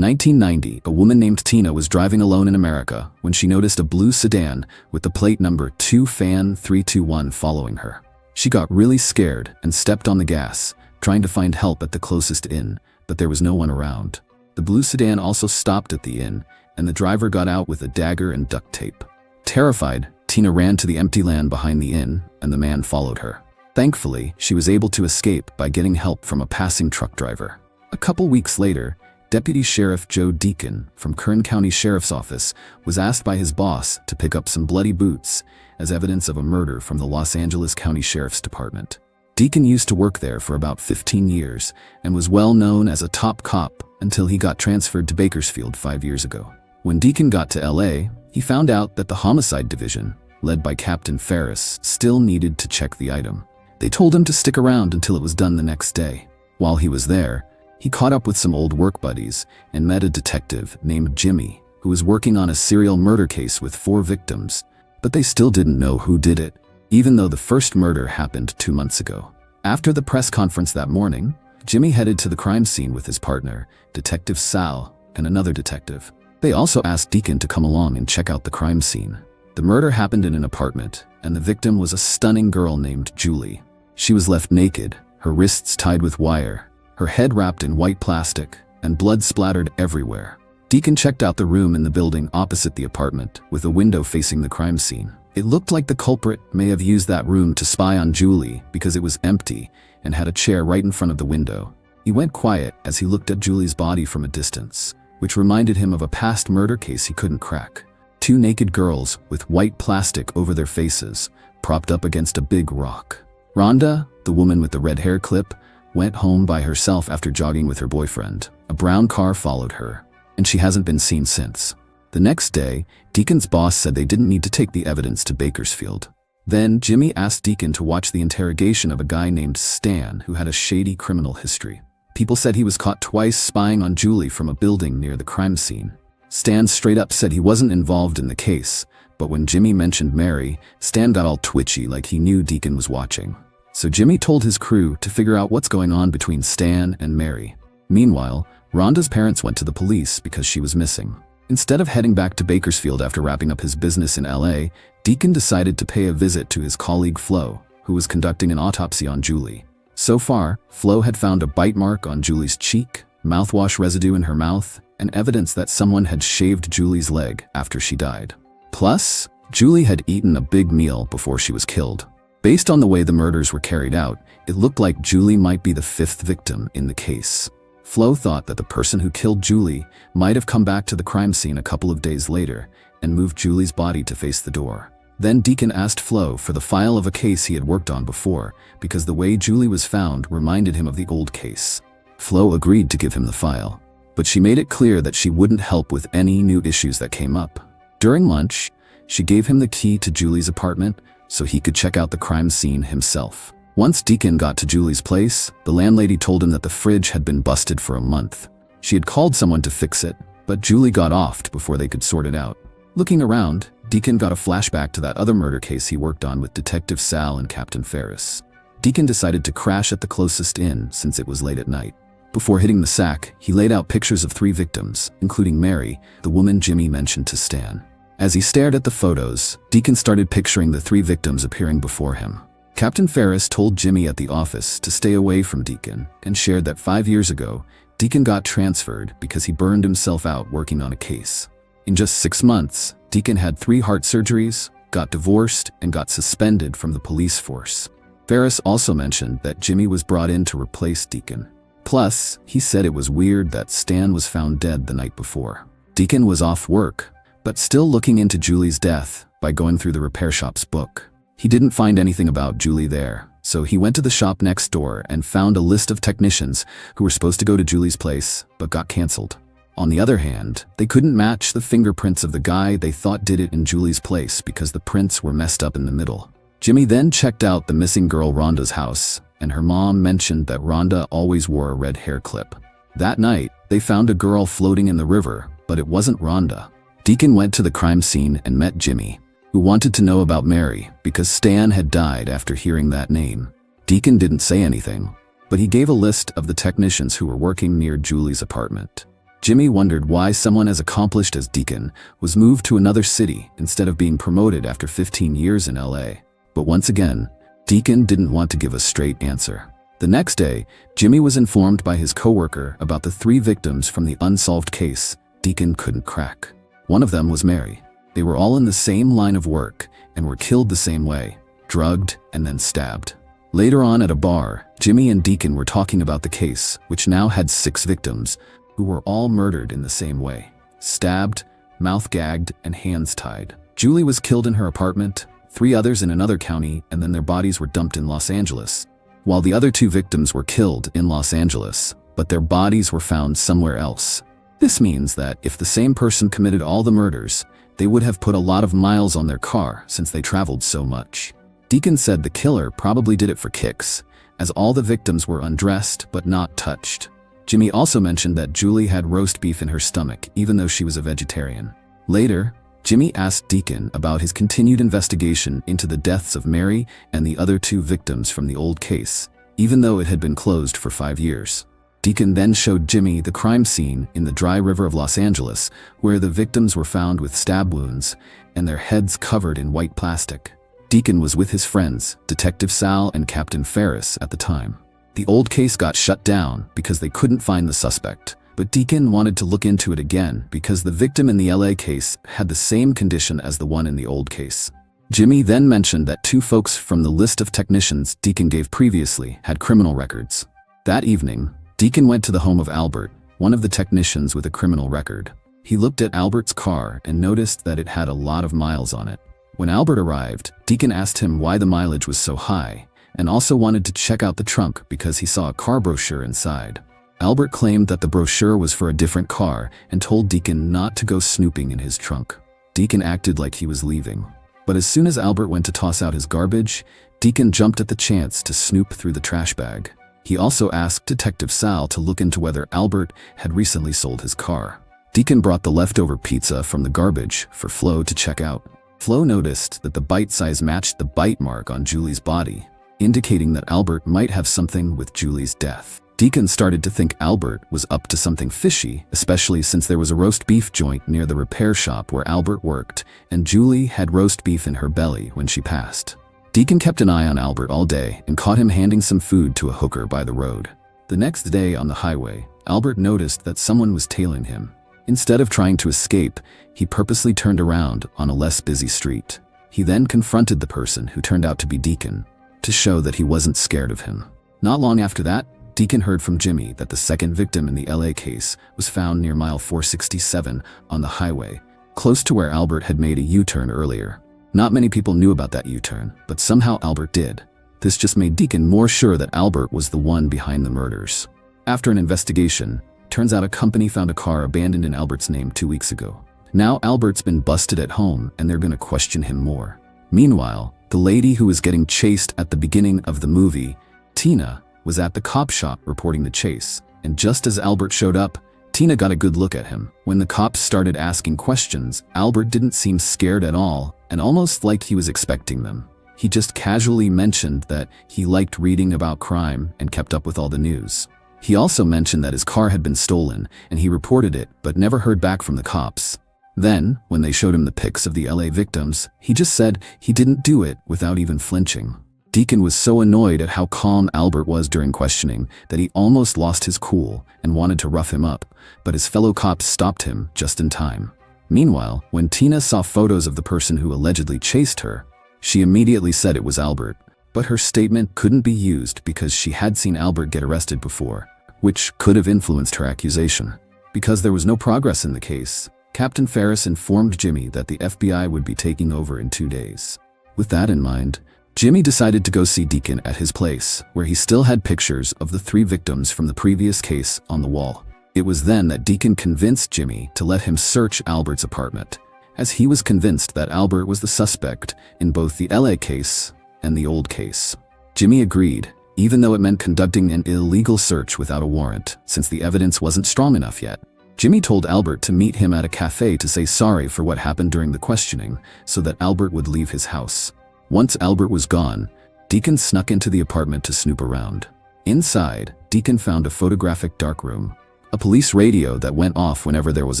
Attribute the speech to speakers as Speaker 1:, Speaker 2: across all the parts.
Speaker 1: In 1990, a woman named Tina was driving alone in America when she noticed a blue sedan with the plate number 2FAN321 following her. She got really scared and stepped on the gas, trying to find help at the closest inn, but there was no one around. The blue sedan also stopped at the inn, and the driver got out with a dagger and duct tape. Terrified, Tina ran to the empty land behind the inn, and the man followed her. Thankfully, she was able to escape by getting help from a passing truck driver. A couple weeks later, Deputy Sheriff Joe Deacon from Kern County Sheriff's Office was asked by his boss to pick up some bloody boots as evidence of a murder from the Los Angeles County Sheriff's Department. Deacon used to work there for about 15 years and was well known as a top cop until he got transferred to Bakersfield 5 years ago. When Deacon got to LA, he found out that the Homicide Division, led by Captain Ferris, still needed to check the item. They told him to stick around until it was done the next day. While he was there, he caught up with some old work buddies and met a detective named Jimmy, who was working on a serial murder case with 4 victims, but they still didn't know who did it, even though the first murder happened 2 months ago. After the press conference that morning, Jimmy headed to the crime scene with his partner, Detective Sal, and another detective. They also asked Deacon to come along and check out the crime scene. The murder happened in an apartment, and the victim was a stunning girl named Julie. She was left naked, her wrists tied with wire, her head wrapped in white plastic, and blood splattered everywhere. Deacon checked out the room in the building opposite the apartment, with a window facing the crime scene. It looked like the culprit may have used that room to spy on Julie because it was empty and had a chair right in front of the window. He went quiet as he looked at Julie's body from a distance, which reminded him of a past murder case he couldn't crack. 2 naked girls with white plastic over their faces, propped up against a big rock. Rhonda, the woman with the red hair clip, went home by herself after jogging with her boyfriend. A brown car followed her, and she hasn't been seen since. The next day, Deacon's boss said they didn't need to take the evidence to Bakersfield. Then Jimmy asked Deacon to watch the interrogation of a guy named Stan who had a shady criminal history. People said he was caught twice spying on Julie from a building near the crime scene. Stan straight up said he wasn't involved in the case, but when Jimmy mentioned Mary, Stan got all twitchy like he knew Deacon was watching. So Jimmy told his crew to figure out what's going on between Stan and Mary. Meanwhile, Rhonda's parents went to the police because she was missing. Instead of heading back to Bakersfield after wrapping up his business in LA, Deacon decided to pay a visit to his colleague Flo, who was conducting an autopsy on Julie. So far, Flo had found a bite mark on Julie's cheek, mouthwash residue in her mouth, and evidence that someone had shaved Julie's leg after she died. Plus, Julie had eaten a big meal before she was killed. Based on the way the murders were carried out, it looked like Julie might be the 5th victim in the case. Flo thought that the person who killed Julie might have come back to the crime scene a couple of days later and moved Julie's body to face the door. Then Deacon asked Flo for the file of a case he had worked on before because the way Julie was found reminded him of the old case. Flo agreed to give him the file, but she made it clear that she wouldn't help with any new issues that came up. During lunch, she gave him the key to Julie's apartment so he could check out the crime scene himself. Once Deacon got to Julie's place, the landlady told him that the fridge had been busted for a month. She had called someone to fix it, but Julie got offed before they could sort it out. Looking around, Deacon got a flashback to that other murder case he worked on with Detective Sal and Captain Ferris. Deacon decided to crash at the closest inn since it was late at night. Before hitting the sack, he laid out pictures of 3 victims, including Mary, the woman Jimmy mentioned to Stan. As he stared at the photos, Deacon started picturing the 3 victims appearing before him. Captain Ferris told Jimmy at the office to stay away from Deacon and shared that 5 years ago, Deacon got transferred because he burned himself out working on a case. In just 6 months, Deacon had 3 heart surgeries, got divorced, and got suspended from the police force. Ferris also mentioned that Jimmy was brought in to replace Deacon. Plus, he said it was weird that Stan was found dead the night before. Deacon was off work, but still looking into Julie's death by going through the repair shop's book. He didn't find anything about Julie there, so he went to the shop next door and found a list of technicians who were supposed to go to Julie's place but got canceled. On the other hand, they couldn't match the fingerprints of the guy they thought did it in Julie's place because the prints were messed up in the middle. Jimmy then checked out the missing girl Rhonda's house, and her mom mentioned that Rhonda always wore a red hair clip. That night, they found a girl floating in the river, but it wasn't Rhonda. Deacon went to the crime scene and met Jimmy, who wanted to know about Mary because Stan had died after hearing that name. Deacon didn't say anything, but he gave a list of the technicians who were working near Julie's apartment. Jimmy wondered why someone as accomplished as Deacon was moved to another city instead of being promoted after 15 years in LA. But once again, Deacon didn't want to give a straight answer. The next day, Jimmy was informed by his coworker about the 3 victims from the unsolved case Deacon couldn't crack. One of them was Mary. They were all in the same line of work and were killed the same way, drugged and then stabbed. Later on at a bar, Jimmy and Deacon were talking about the case, which now had 6 victims, who were all murdered in the same way. Stabbed, mouth gagged, and hands tied. Julie was killed in her apartment, 3 others in another county, and then their bodies were dumped in Los Angeles, while the other 2 victims were killed in Los Angeles, but their bodies were found somewhere else. This means that if the same person committed all the murders, they would have put a lot of miles on their car since they traveled so much. Deacon said the killer probably did it for kicks, as all the victims were undressed but not touched. Jimmy also mentioned that Julie had roast beef in her stomach even though she was a vegetarian. Later, Jimmy asked Deacon about his continued investigation into the deaths of Mary and the other 2 victims from the old case, even though it had been closed for 5 years. Deacon then showed Jimmy the crime scene in the dry river of Los Angeles, where the victims were found with stab wounds and their heads covered in white plastic. Deacon was with his friends, Detective Sal and Captain Ferris, at the time. The old case got shut down because they couldn't find the suspect, but Deacon wanted to look into it again because the victim in the LA case had the same condition as the one in the old case. Jimmy then mentioned that 2 folks from the list of technicians Deacon gave previously had criminal records. That evening, Deacon went to the home of Albert, one of the technicians with a criminal record. He looked at Albert's car and noticed that it had a lot of miles on it. When Albert arrived, Deacon asked him why the mileage was so high, and also wanted to check out the trunk because he saw a car brochure inside. Albert claimed that the brochure was for a different car and told Deacon not to go snooping in his trunk. Deacon acted like he was leaving. But as soon as Albert went to toss out his garbage, Deacon jumped at the chance to snoop through the trash bag. He also asked Detective Sal to look into whether Albert had recently sold his car. Deacon brought the leftover pizza from the garbage for Flo to check out. Flo noticed that the bite size matched the bite mark on Julie's body, indicating that Albert might have something with Julie's death. Deacon started to think Albert was up to something fishy, especially since there was a roast beef joint near the repair shop where Albert worked, and Julie had roast beef in her belly when she passed. Deacon kept an eye on Albert all day and caught him handing some food to a hooker by the road. The next day on the highway, Albert noticed that someone was tailing him. Instead of trying to escape, he purposely turned around on a less busy street. He then confronted the person who turned out to be Deacon, to show that he wasn't scared of him. Not long after that, Deacon heard from Jimmy that the second victim in the LA case was found near mile 467 on the highway, close to where Albert had made a U-turn earlier. Not many people knew about that U-turn, but somehow Albert did. This just made Deacon more sure that Albert was the one behind the murders. After an investigation, turns out a company found a car abandoned in Albert's name 2 weeks ago. Now Albert's been busted at home and they're gonna question him more. Meanwhile, the lady who was getting chased at the beginning of the movie, Tina, was at the cop shop reporting the chase, and just as Albert showed up, Tina got a good look at him. When the cops started asking questions, Albert didn't seem scared at all, and almost like he was expecting them. He just casually mentioned that he liked reading about crime and kept up with all the news. He also mentioned that his car had been stolen, and he reported it, but never heard back from the cops. Then, when they showed him the pics of the LA victims, he just said he didn't do it without even flinching. Deacon was so annoyed at how calm Albert was during questioning that he almost lost his cool and wanted to rough him up, but his fellow cops stopped him just in time. Meanwhile, when Tina saw photos of the person who allegedly chased her, she immediately said it was Albert, but her statement couldn't be used because she had seen Albert get arrested before, which could have influenced her accusation. Because there was no progress in the case, Captain Ferris informed Jimmy that the FBI would be taking over in 2 days. With that in mind, Jimmy decided to go see Deacon at his place, where he still had pictures of the 3 victims from the previous case on the wall. It was then that Deacon convinced Jimmy to let him search Albert's apartment, as he was convinced that Albert was the suspect in both the LA case and the old case. Jimmy agreed, even though it meant conducting an illegal search without a warrant, since the evidence wasn't strong enough yet. Jimmy told Albert to meet him at a cafe to say sorry for what happened during the questioning, so that Albert would leave his house. Once Albert was gone, Deacon snuck into the apartment to snoop around. Inside, Deacon found a photographic darkroom, a police radio that went off whenever there was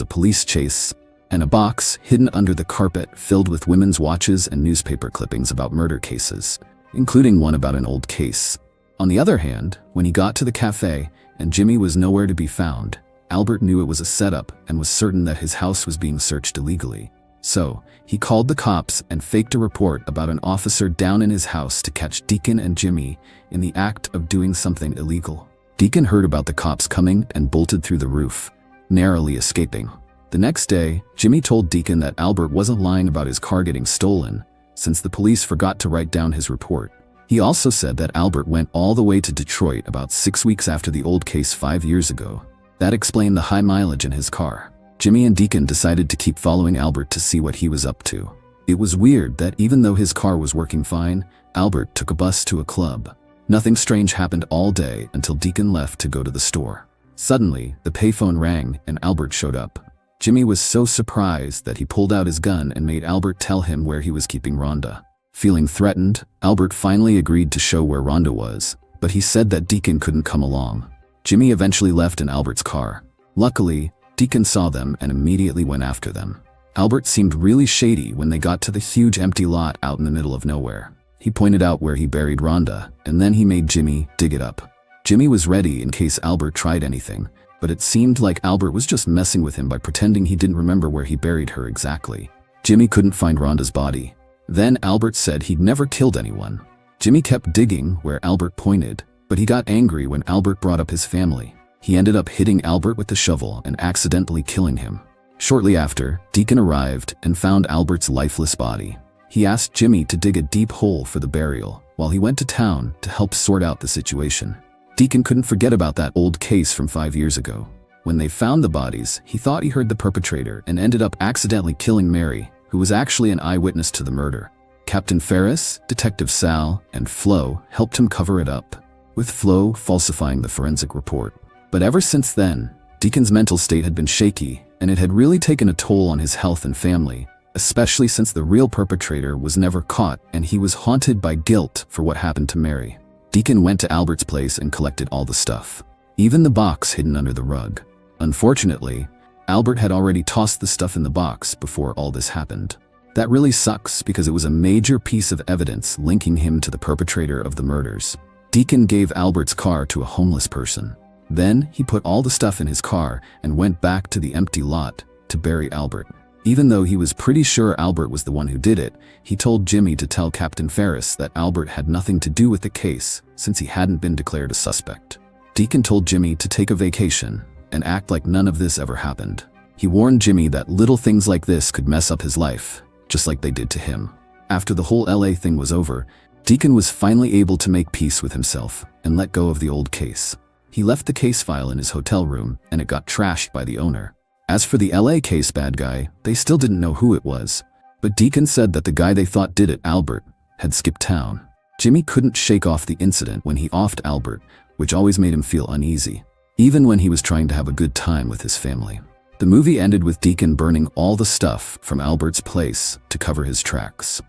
Speaker 1: a police chase, and a box hidden under the carpet filled with women's watches and newspaper clippings about murder cases, including one about an old case. On the other hand, when he got to the cafe and Jimmy was nowhere to be found, Albert knew it was a setup and was certain that his house was being searched illegally. So, he called the cops and faked a report about an officer down in his house to catch Deacon and Jimmy in the act of doing something illegal. Deacon heard about the cops coming and bolted through the roof, narrowly escaping. The next day, Jimmy told Deacon that Albert wasn't lying about his car getting stolen, since the police forgot to write down his report. He also said that Albert went all the way to Detroit about 6 weeks after the old case 5 years ago. That explained the high mileage in his car. Jimmy and Deacon decided to keep following Albert to see what he was up to. It was weird that even though his car was working fine, Albert took a bus to a club. Nothing strange happened all day until Deacon left to go to the store. Suddenly, the payphone rang and Albert showed up. Jimmy was so surprised that he pulled out his gun and made Albert tell him where he was keeping Rhonda. Feeling threatened, Albert finally agreed to show where Rhonda was, but he said that Deacon couldn't come along. Jimmy eventually left in Albert's car. Luckily, Deacon saw them and immediately went after them. Albert seemed really shady when they got to the huge empty lot out in the middle of nowhere. He pointed out where he buried Rhonda, and then he made Jimmy dig it up. Jimmy was ready in case Albert tried anything, but it seemed like Albert was just messing with him by pretending he didn't remember where he buried her exactly. Jimmy couldn't find Rhonda's body. Then Albert said he'd never killed anyone. Jimmy kept digging where Albert pointed, but he got angry when Albert brought up his family. He ended up hitting Albert with the shovel and accidentally killing him. Shortly after, Deacon arrived and found Albert's lifeless body. He asked Jimmy to dig a deep hole for the burial, while he went to town to help sort out the situation. Deacon couldn't forget about that old case from 5 years ago. When they found the bodies, he thought he heard the perpetrator and ended up accidentally killing Mary, who was actually an eyewitness to the murder. Captain Ferris, Detective Sal, and Flo helped him cover it up, with Flo falsifying the forensic report. But ever since then, Deacon's mental state had been shaky, and it had really taken a toll on his health and family, especially since the real perpetrator was never caught and he was haunted by guilt for what happened to Mary. Deacon went to Albert's place and collected all the stuff, even the box hidden under the rug. Unfortunately, Albert had already tossed the stuff in the box before all this happened. That really sucks because it was a major piece of evidence linking him to the perpetrator of the murders. Deacon gave Albert's car to a homeless person. Then he put all the stuff in his car and went back to the empty lot to bury Albert. Even though he was pretty sure Albert was the one who did it, he told Jimmy to tell Captain Ferris that Albert had nothing to do with the case since he hadn't been declared a suspect. Deacon told Jimmy to take a vacation and act like none of this ever happened. He warned Jimmy that little things like this could mess up his life, just like they did to him. After the whole LA thing was over, Deacon was finally able to make peace with himself and let go of the old case. He left the case file in his hotel room and it got trashed by the owner. As for the LA case bad guy, they still didn't know who it was. But Deacon said that the guy they thought did it, Albert, had skipped town. Jimmy couldn't shake off the incident when he offed Albert, which always made him feel uneasy, even when he was trying to have a good time with his family. The movie ended with Deacon burning all the stuff from Albert's place to cover his tracks.